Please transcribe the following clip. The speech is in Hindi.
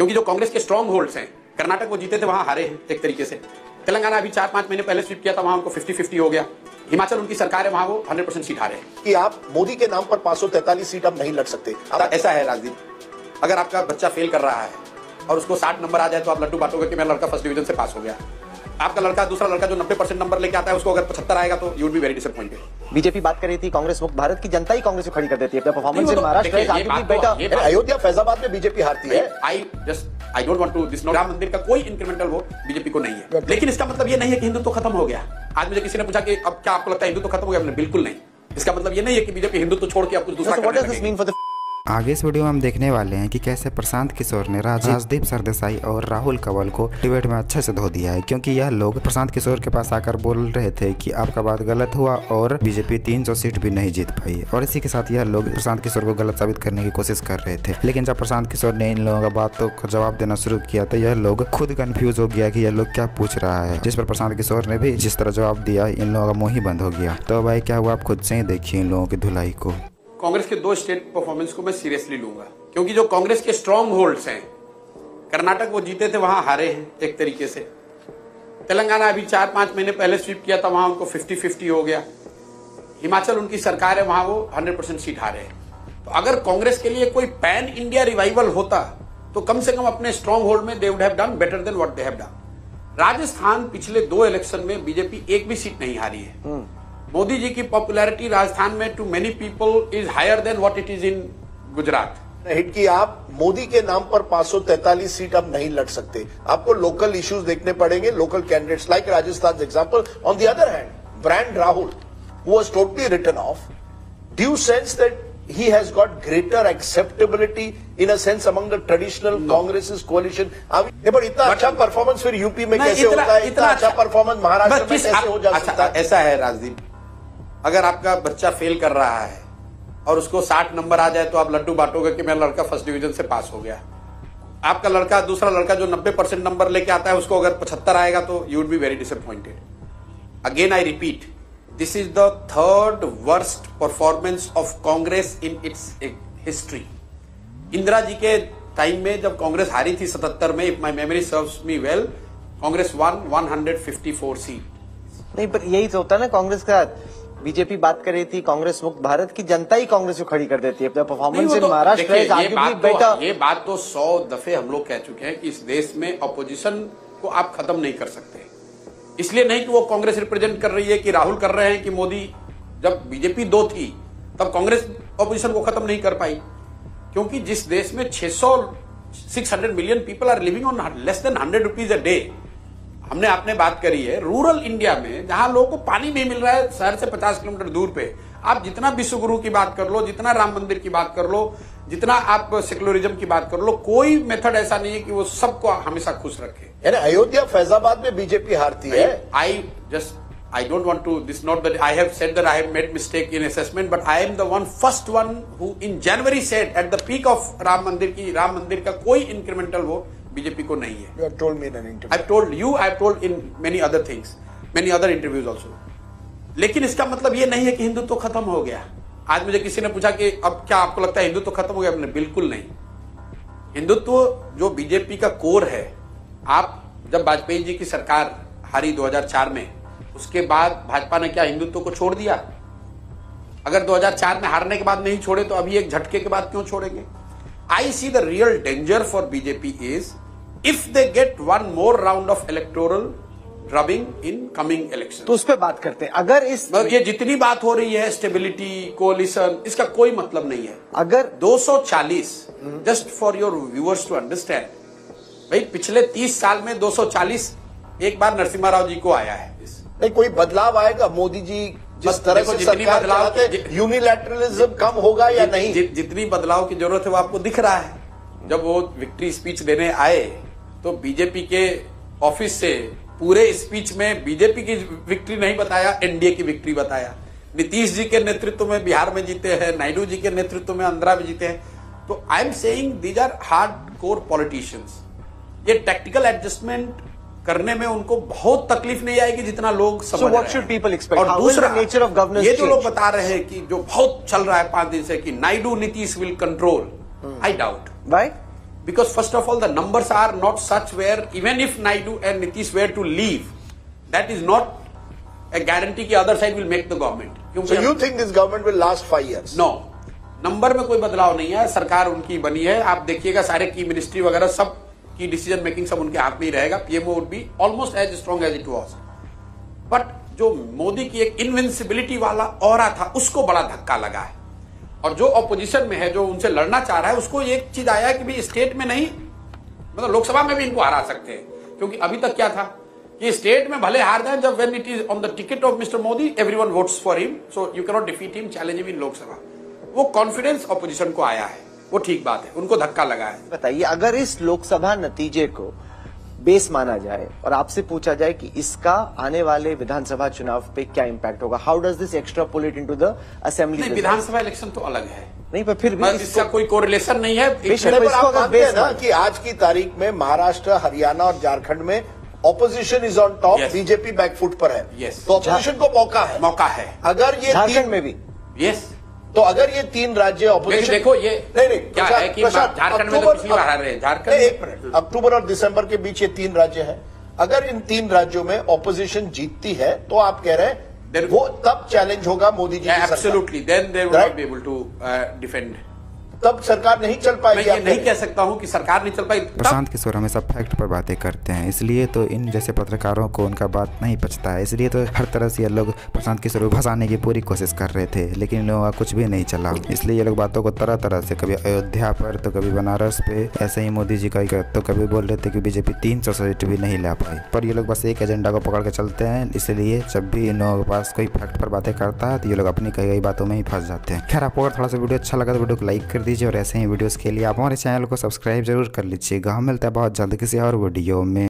क्योंकि जो कांग्रेस के स्ट्रॉन्ग होल्ड्स हैं, कर्नाटक वो जीते थे वहां हारे हैं एक तरीके से। तेलंगाना अभी 4-5 महीने पहले स्वीप किया था, वहां उनको 50-50 हो गया। हिमाचल उनकी सरकार है, वहां वो 100% सीट हारे हैं। कि आप मोदी के नाम पर 543 सीट अब नहीं लड़ सकते। ऐसा है राजदीप, अगर आपका बच्चा फेल कर रहा है और उसको 60 नंबर आ जाए तो आप लड्डू बांटोगे कि मेरा लड़का फर्स्ट डिवीजन से पास हो गया। आपका लड़का, दूसरा लड़का जो 90% नंबर लेके आता है, उसको अगर 75 आएगा तो you would be very disappointed. BJP बात कर रही थी कांग्रेस मुक्त भारत की जनता ही कांग्रेस को खड़ी कर देती है। अपना परफॉर्मेंस इन महाराष्ट्र, अयोध्या, फैजाबाद में बीजेपी हारती है। I don't want to this. Ram मंदिर का कोई इंक्रीमेंटल वोट बीजेपी को नहीं है, लेकिन इसका मतलब ये नहीं है कि हिंदुत्व खत्म हो गया। आज मुझे किसी ने पूछा कि अब क्या आपको लगता है हिंदुत्व खत्म हो गया? बिल्कुल नहीं। इसका मतलब ये नहीं है कि बीजेपी हिंदुत्व छोड़ के अब कुछ दूसरा करने लगेगी। आगे इस वीडियो में हम देखने वाले हैं कि कैसे प्रशांत किशोर ने राजदीप सरदेसाई और राहुल कंवल को डिबेट में अच्छे से धो दिया है, क्योंकि यह लोग प्रशांत किशोर के पास आकर बोल रहे थे कि आपका बात गलत हुआ और बीजेपी 300 सीट भी नहीं जीत पाई। और इसी के साथ यह लोग प्रशांत किशोर को गलत साबित करने की कोशिश कर रहे थे। लेकिन जब प्रशांत किशोर ने इन लोगों का बातों का जवाब देना शुरू किया तो यह लोग खुद कंफ्यूज हो गया कि यह लोग क्या पूछ रहा है, जिस पर प्रशांत किशोर ने भी जिस तरह जवाब दिया इन लोगों का मुंह ही बंद हो गया। तो भाई क्या हुआ, आप खुद से ही देखिए इन लोगों की धुलाई को। कांग्रेस के 2 स्टेट परफॉर्मेंस को मैं सीरियसली लूंगा, क्योंकि जो कांग्रेस के स्ट्रॉन्ग होल्ड्स हैं, कर्नाटक वो जीते थे वहां हारे हैं एक तरीके से। तेलंगाना अभी 4-5 महीने पहले स्वीप किया था, वहां उनको 50-50 हो गया। हिमाचल उनकी सरकार है, वहां वो 100% सीट हारे हैं। तो अगर कांग्रेस के लिए कोई पैन इंडिया रिवाइवल होता तो कम से कम अपने स्ट्रॉन्ग होल्ड में they would have done better than what they have done. Rajasthan पिछले 2 इलेक्शन में बीजेपी एक भी सीट नहीं हारी है। मोदी जी की पॉपुलैरिटी राजस्थान में too many people is higher than what it is in Gujarat. Hit की आप मोदी के नाम पर 543 सीट अब नहीं लड़ सकते। आपको लोकल इश्यूज देखने पड़ेंगे, local candidates like Rajasthan example. On the other hand, brand Rahul who was totally written off, do you sense that he has got greater acceptability in a sense among the traditional Congress's coalition? but इतना अच्छा परफॉर्मेंस फिर यूपी में कैसे होता है? इतना अच्छा परफॉर्मेंस महाराष्ट्र में कैसे हो जा सकता है? ऐसा है राजदीप, अगर आपका बच्चा फेल कर रहा है और उसको 60 नंबर आ जाए तो आप लड्डू बांटोगे कि मेरा लड़का फर्स्ट डिवीजन से पास हो गया। आपका लड़का, दूसरा लड़का जो 90% नंबर लेके आता है, उसको अगर 75 आएगा तो you would be very disappointed. Again I repeat, this is the 3rd worst performance of Congress in its history. Indira ji के टाइम में जब कांग्रेस हारी थी 77 में, if my memory serves me well, Congress won 154 seat. नहीं, पर यही तो होता है ना कांग्रेस का। बीजेपी बात कर रही थी कांग्रेस मुक्त भारत की जनता ही कांग्रेस को खड़ी कर देती है। अपना परफॉर्मेंस इन महाराष्ट्र, ये बात तो 100 दफे हम लोग कह चुके हैं कि इस देश में अपोजिशन को आप खत्म नहीं कर सकते। इसलिए नहीं कि वो कांग्रेस रिप्रेजेंट कर रही है, कि राहुल कर रहे हैं, कि मोदी। जब बीजेपी 2 थी तब कांग्रेस अपोजिशन को खत्म नहीं कर पाई, क्योंकि जिस देश में 600 million people are living on less than 100 rupees a day. हमने आपने बात करी है रूरल इंडिया में, जहां लोगों को पानी नहीं मिल रहा है शहर से 50 किलोमीटर दूर पे। आप जितना विश्वगुरु की बात कर लो, जितना राम मंदिर की बात कर लो, जितना आप सेक्युलरिज्म की बात कर लो, कोई मेथड ऐसा नहीं है कि वो सबको हमेशा खुश रखे। अयोध्या, फैजाबाद में बीजेपी हारती है। I don't want to, this not that I have said that I have made mistake in assessment, but I am the first one who in January said at the peak of Ram मंदिर का कोई इंक्रीमेंटल वोट बीजेपी को नहीं है। You have told me in an interview. I've told you, I've told in many other things, many other interviews also. लेकिन इसका मतलब ये नहीं है कि हिंदुत्व खत्म हो गया। आज मुझे किसी ने पूछा कि अब क्या आपको लगता है हिंदुत्व खत्म हो गया? हमने बिल्कुल नहीं। हिंदुत्व जो बीजेपी का कोर है, आप जब वाजपेयी जी की सरकार हारी 2004 में, उसके बाद भाजपा ने क्या हिंदुत्व को छोड़ दिया? अगर 2004 में हारने के बाद नहीं छोड़े तो अभी एक झटके के बाद क्यों छोड़ेंगे? I see the real danger for BJP is if they get 1 more round of electoral drubbing in coming election. तो उस पर बात करते हैं। अगर ये जितनी बात हो रही है स्टेबिलिटी, कोलिशन, इसका कोई मतलब नहीं है। अगर 240, just for your viewers to understand, भाई पिछले 30 साल में 240 एक बार नरसिम्हा राव जी को आया है। नहीं, कोई बदलाव आएगा? मोदी जी जिस तरह से सरकार चलाते हैं, यूनिलैटरलिज्म कम होगा या नहीं? जितनी बदलाव की जरूरत है वो आपको दिख रहा है। जब वो विक्ट्री स्पीच देने आए तो बीजेपी के ऑफिस से पूरे स्पीच में बीजेपी की विक्ट्री नहीं बताया, एनडीए की विक्ट्री बताया। नीतीश जी के नेतृत्व में बिहार में जीते हैं, नायडू जी के नेतृत्व में आंध्रा में जीते हैं। तो I am saying these are hard core politicians. ये टैक्टिकल एडजस्टमेंट करने में उनको बहुत तकलीफ नहीं आएगी जितना लोग समझ रहे हैं। What should people expect? और दूसरा नेचर ऑफ गवर्नेंस, ये जो लोग बता रहे हैं कि जो बहुत चल रहा है 5 दिन से कि Naidu Nitish will control, I doubt. Why? Because first of all, the numbers are not such where even if Naidu and Nitish were to leave, that is not a guarantee कि other side will make the government. So you think this government will last 5 years? No. Number में कोई बदलाव नहीं है, सरकार उनकी बनी है, आप देखिएगा सारे की मिनिस्ट्री वगैरह सब की डिसीजन मेकिंग सब उनके हाथ में ही रहेगा. PMO would be almost as strong as it was. But जो मोदी की एक इनविंसिबिलिटी वाला ऑरा था उसको बड़ा धक्का लगा है. और जो ऑपोजिशन में है, जो उनसे लड़ना चाह रहा है, उसको एक चीज आया है कि भाई स्टेट में नहीं, मतलब लोकसभा में भी इनको हरा सकते हैं. क्योंकि अभी तक क्या था कि स्टेट में भले हार जाए, जब when it is on the ticket of mister Modi everyone votes for him, so you can not defeat him, challenge him in Lok Sabha. वो कॉन्फिडेंस ऑपोजिशन को आया है, वो ठीक बात है, उनको धक्का लगा है. बताइए, अगर इस लोकसभा नतीजे को बेस माना जाए और आपसे पूछा जाए कि इसका आने वाले विधानसभा चुनाव पे क्या इम्पैक्ट होगा, how does this extrapolate into the assembly? Vidhan Sabha election तो अलग है, नहीं, पर फिर भी इसका कोई कोरिलेशन नहीं है. पर आप मानते हैं ना कि आज की तारीख में महाराष्ट्र, हरियाणा और झारखंड में opposition is on top, BJP back foot पर है. Yes. तो ऑपोजिशन को मौका है. अगर ये झारखंड में भी यस, तो अगर ये 3 राज्य ऑपोजिशन, देखो ये नहीं क्या है कि झारखंड में तो पिछली बार हार रहे हैं. झारखंड, एक मिनट, अक्टूबर और दिसंबर के बीच ये 3 राज्य हैं. अगर इन 3 राज्यों में ऑपोजिशन जीतती है तो आप कह रहे हैं वो तब चैलेंज होगा मोदी जी की सरकार. Absolutely, then they will not be able to defend. तब सरकार नहीं चल पाएगी. मैं ये नहीं कह सकता हूं कि सरकार नहीं चल पाई. प्रशांत किशोर हमेशा फैक्ट पर बातें करते हैं, इसलिए तो इन जैसे पत्रकारों को उनका बात नहीं पचता है. इसलिए तो हर तरह से ये लोग प्रशांत किशोर को भसाने की पूरी कोशिश कर रहे थे, लेकिन इन लोगों का कुछ भी नहीं चला. इसलिए ये लोग बातों को तरह तरह से, कभी अयोध्या पर तो कभी बनारस पे, ऐसे ही मोदी जी का तो कभी बोल रहे थे कि बीजेपी 300 सीट भी नहीं ला पाई. पर ये लोग बस एक एजेंडा को पकड़ के चलते हैं. इसलिए जब भी इन लोगों के पास कोई फैक्ट पर बातें करता है तो ये लोग अपनी कई कई बातों में ही फंस जाते हैं. खैर, आपको अगर थोड़ा सा वीडियो अच्छा लगा तो वीडियो को लाइक कर दीजिए और ऐसे ही वीडियोस के लिए आप हमारे चैनल को सब्सक्राइब जरूर कर लीजिएगा. हम मिलते हैं बहुत जल्द किसी और वीडियो में.